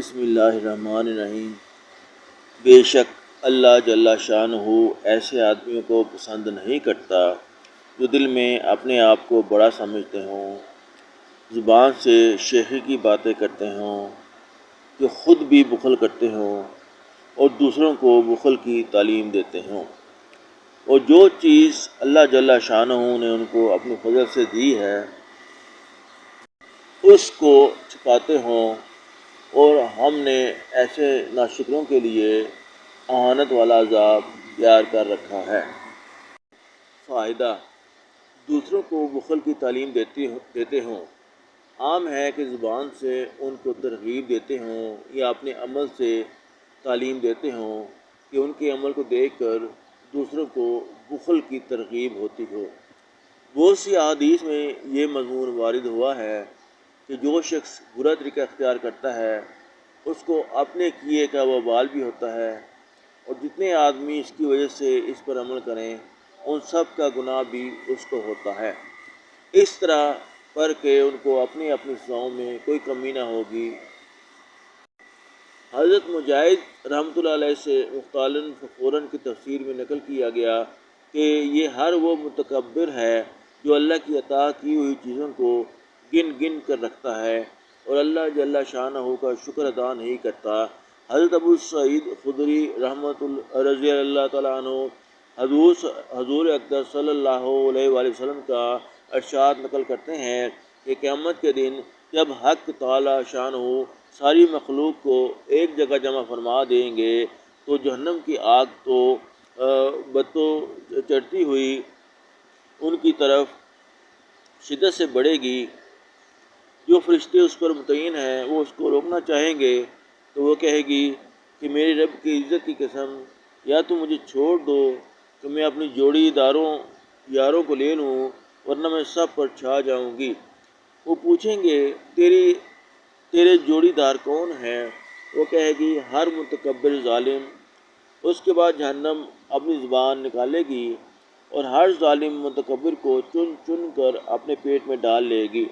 بسم اللہ الرحمن الرحیم۔ بے شک اللہ جل شانہ ایسے آدمیوں کو پسند نہیں کرتا جو دل میں اپنے آپ کو بڑا سمجھتے ہوں، زبان سے شیخی کی باتیں کرتے ہوں، جو خود بھی بخل کرتے ہوں اور دوسروں کو بخل کی تعلیم دیتے ہوں، اور جو چیز اللہ جل شانہ نے ان کو اپنے فضل سے دی ہے اس کو چھپاتے ہوں، اور ہم نے ایسے ناشکروں کے لیے اہانت والا عذاب تیار کر رکھا ہے۔ فائدہ: دوسروں کو بخل کی تعلیم دیتے ہوں۔ عام ہے کہ زبان سے ان کو ترغیب دیتے ہوں یا اپنے عمل سے تعلیم دیتے ہوں کہ ان کے عمل کو دیکھ کر دوسروں کو بخل کی ترغیب ہوتی ہو۔ بہت سی احادیث میں یہ مضمون وارد ہوا ہے کہ جو شخص برا طریقہ اختیار کرتا ہے اس کو اپنے کیے کا وبال بھی ہوتا ہے، اور جتنے آدمی اس کی وجہ سے اس پر عمل کریں ان سب کا گناہ بھی اس کو ہوتا ہے، اس طرح پر کہ ان کو اپنی سزاؤں میں کوئی کمی نہ ہوگی۔ حضرت مجاہد رحمۃ اللہ علیہ سے مختالن فخوراً کی تفسیر میں نقل کیا گیا کہ یہ ہر وہ متکبر ہے جو اللہ کی عطا کی ہوئی چیزوں کو گن گن کر رکھتا ہے اور اللہ جل شانہ کا شکر ادا نہیں کرتا۔ حضرت ابو سعید خدری رضی اللہ تعالیٰ عنہ حضور اکرم صلی اللہ علیہ وآلہ وسلم کا ارشاد نقل کرتے ہیں کہ قیامت کے دن جب حق تعالی شانہ ساری مخلوق کو ایک جگہ جمع فرما دیں گے تو جہنم کی آگ تو بتو چڑھتی ہوئی ان کی طرف شدت سے بڑھے گی۔ جو فرشتے اس پر متعین ہیں وہ اس کو روکنا چاہیں گے تو وہ کہے گی کہ میرے رب کی عزت کی قسم، یا تو مجھے چھوڑ دو کہ میں اپنی جوڑی یاروں کو لے لوں ورنہ میں سب پر چھا جاؤں گی۔ وہ پوچھیں گے تیرے جوڑی دار کون ہیں؟ وہ کہے گی ہر متکبر ظالم۔ اس کے بعد جہنم اپنی زبان نکالے گی اور ہر ظالم متکبر کو چن چن کر اپنے پیٹ میں ڈال لے گی،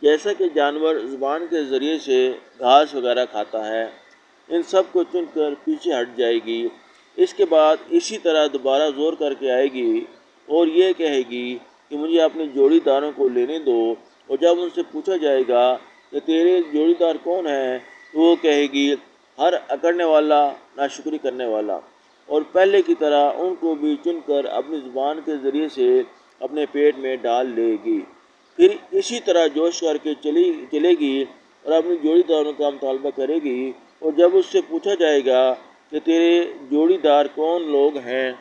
جیسا کہ جانور زبان کے ذریعے سے گھاس وغیرہ کھاتا ہے۔ ان سب کو چن کر پیچھے ہٹ جائے گی۔ اس کے بعد اسی طرح دوبارہ زور کر کے آئے گی اور یہ کہے گی کہ مجھے اپنے جوڑی داروں کو لینے دو، اور جب ان سے پوچھا جائے گا کہ تیرے جوڑی دار کون ہیں تو وہ کہے گی ہر اکڑنے والا، ناشکری کرنے والا، اور پہلے کی طرح ان کو بھی چن کر اپنی زبان کے ذریعے سے اپنے پیٹ میں ڈال لے گی۔ پھر اسی طرح جوش کر کے چلے گی اور اپنی جوڑی داروں کا مطالبہ کرے گی، اور جب اس سے پوچھا جائے گا کہ تیرے جوڑی دار کون لوگ ہیں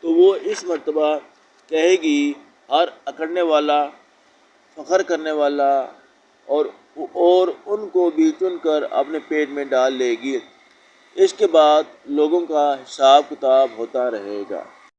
تو وہ اس مرتبہ کہے گی ہر اکڑنے والا، فخر کرنے والا، اور ان کو بھی چن کر اپنے پیٹ میں ڈال لے گی۔ اس کے بعد لوگوں کا حساب کتاب ہوتا رہے گا۔